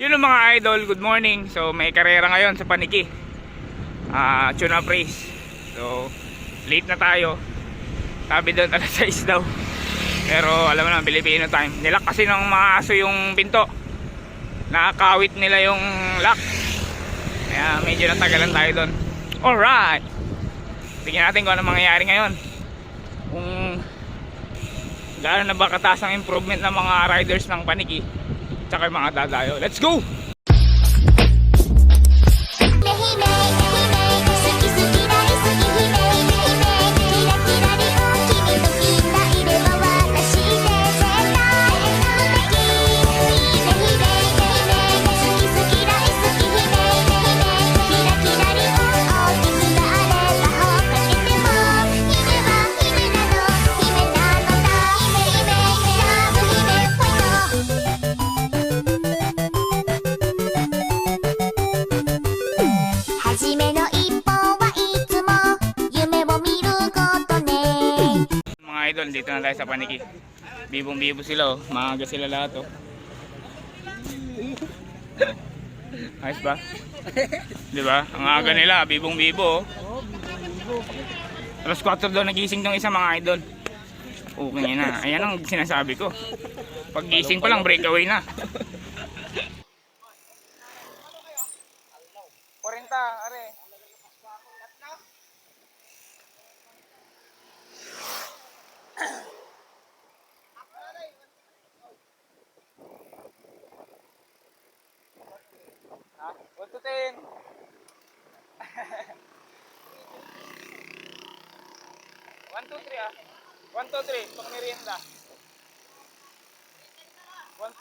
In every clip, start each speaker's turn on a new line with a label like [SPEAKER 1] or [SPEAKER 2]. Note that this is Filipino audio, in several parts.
[SPEAKER 1] Yun ang mga idol, good morning. So may karera ngayon sa Paniqui, tune up race. So late na tayo. Sabi doon alas 6 daw. Pero alam mo na, Filipino time. Nilak kasi ng mga aso yung pinto. Nakakawit nila yung lock. Kaya medyo natagalan tayo doon. Alright, tingnan natin kung ano mangyayari ngayon. Kung gaano na ba kataas ang improvement ng mga riders ng Paniqui tsaka yung mga dadayo. Let's go! Dito na tayo sa Paniqui. Bibong bibo sila, oh. Maaga sila lahat, oh. Ayos ba? Diba? Ang aga nila, bibong bibo, oh. Alas 4 daw nagising tong isa, mga idol. Okay na. Ayan ang sinasabi ko. Pag gising pa lang, breakaway na. 40, are. One to 10. 1, 2, 3. Ah. 1, 2, 3. Pag merienda. 1.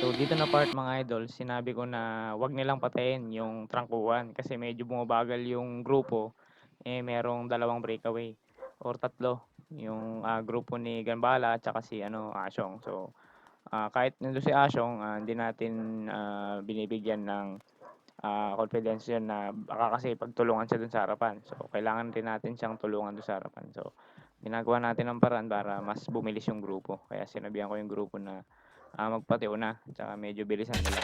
[SPEAKER 1] So dito na part, mga idol, sinabi ko na wag nilang patayin yung trangkuhan kasi medyo bumabagal yung grupo. Merong dalawang breakaway or tatlo, yung grupo ni Gambala at saka si Asyong. So kahit nandun si Asyong, hindi natin binibigyan ng confidence yun na baka kasi pagtulungan siya dun sa harapan. So kailangan rin natin siyang tulungan dun sa harapan. So ginagawa natin ng paraan para mas bumilis yung grupo. Kaya sinabihan ko yung grupo na magpatiuna, tsaka medyo bilisan nila.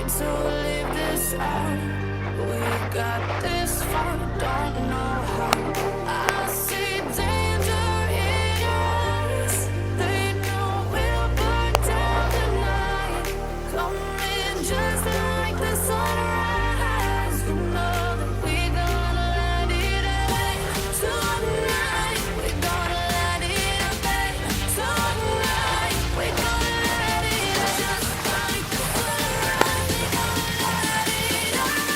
[SPEAKER 2] afraid to leave this out. We got this far, don't know how. I see danger in us. They know we'll burn down tonight. Coming just like the sunrise. You know that we gonna let it rain tonight. We gonna let it rain tonight. We gonna let it rain just like the sunrise. We gonna let it rain.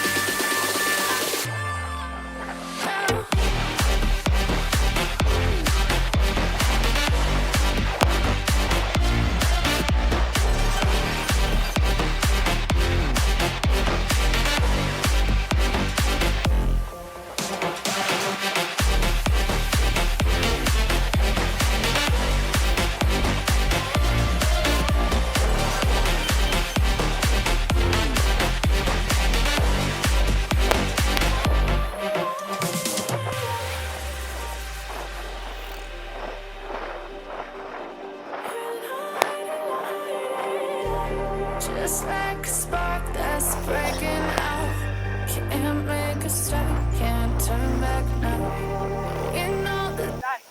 [SPEAKER 2] Just like a spark that's breaking out. Can't make a stop, can't turn back now. You know that.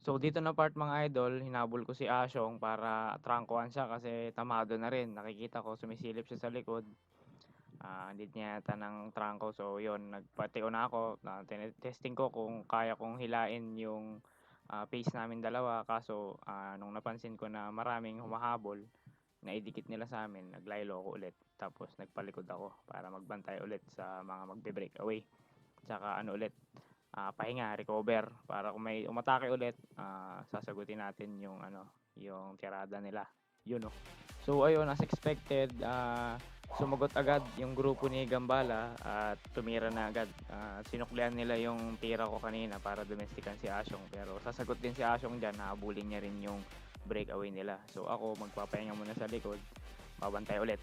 [SPEAKER 1] So dito na part mga idol, hinabol ko si Asyong para trangkuhan siya kasi tamado na rin. Nakikita ko sumisilip siya sa likod. Hindi niya yata ng trangko. So yun, nagpatio na ako. Testing ko kung kaya kong hilain yung pace namin dalawa. Kaso nung napansin ko na maraming humahabol, naidikit nila sa amin, naglaylo ako ulit. Tapos nagpalikod ako para magbantay ulit sa mga magbe-break away. Tsaka ulit, pahinga, recover para kung may umatake ulit, sasagutin natin yung yung tirada nila. Yun no. So ayun, as expected, sumagot agad yung grupo ni Gambala at tumira na agad. Sinuklian nila yung tira ko kanina para domestikan si Asyong, pero sasagot din si Asyong diyan, habulin niya rin yung breakaway nila. So ako magpapahinga muna sa likod, babantay ulit.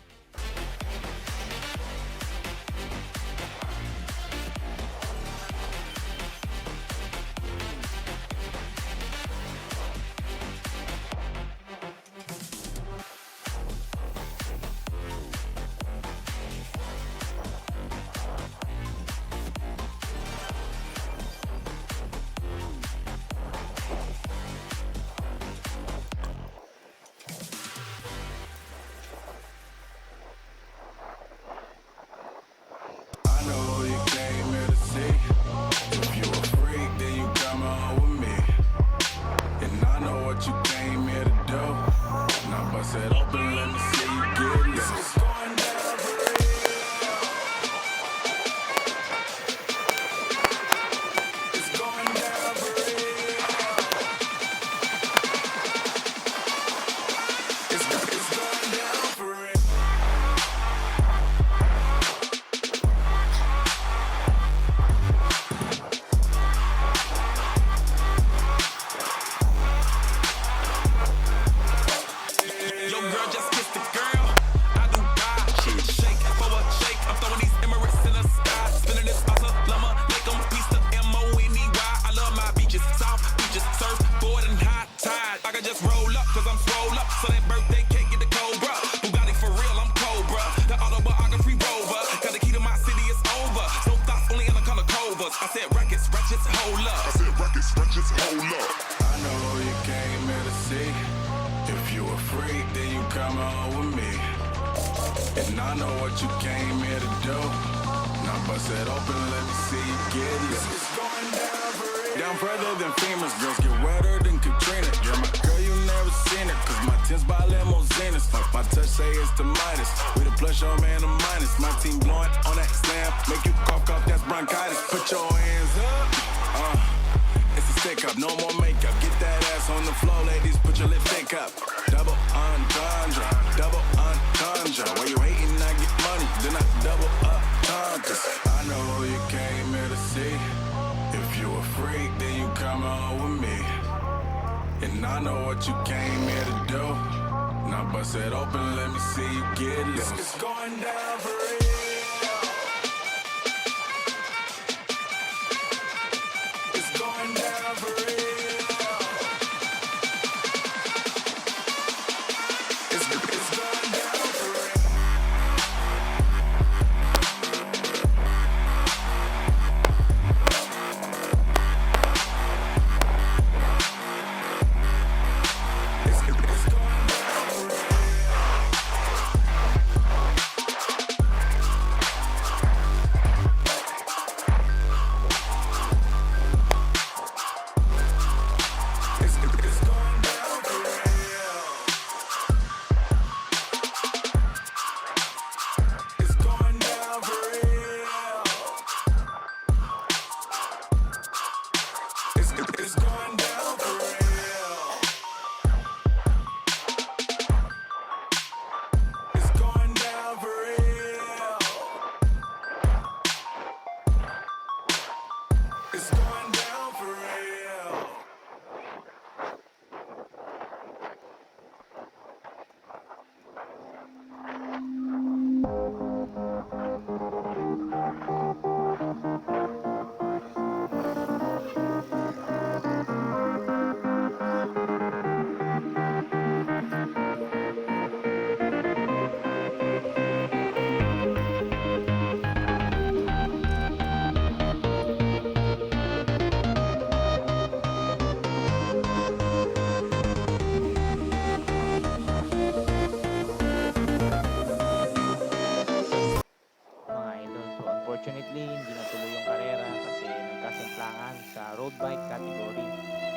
[SPEAKER 1] road bike category.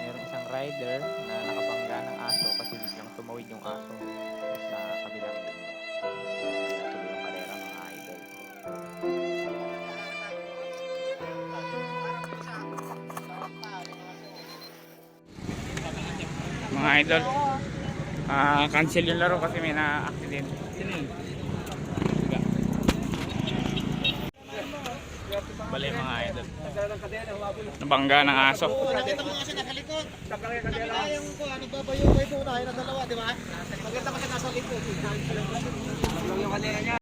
[SPEAKER 1] Merong isang rider na nakabangga ng aso kasi biglang tumawid yung aso sa kabilang linya. Natuloy yung karera mga idol. Mga idol, cancel yung laro kasi may na-accident. Bali mga idol, nabangga ng aso.
[SPEAKER 3] Nakita mo kasi nakalikot. Nakayang ko, nagbabayo ko ito. Unahin na dalawa, di ba? Maganda kasi nasa likod. Yung kanina niya.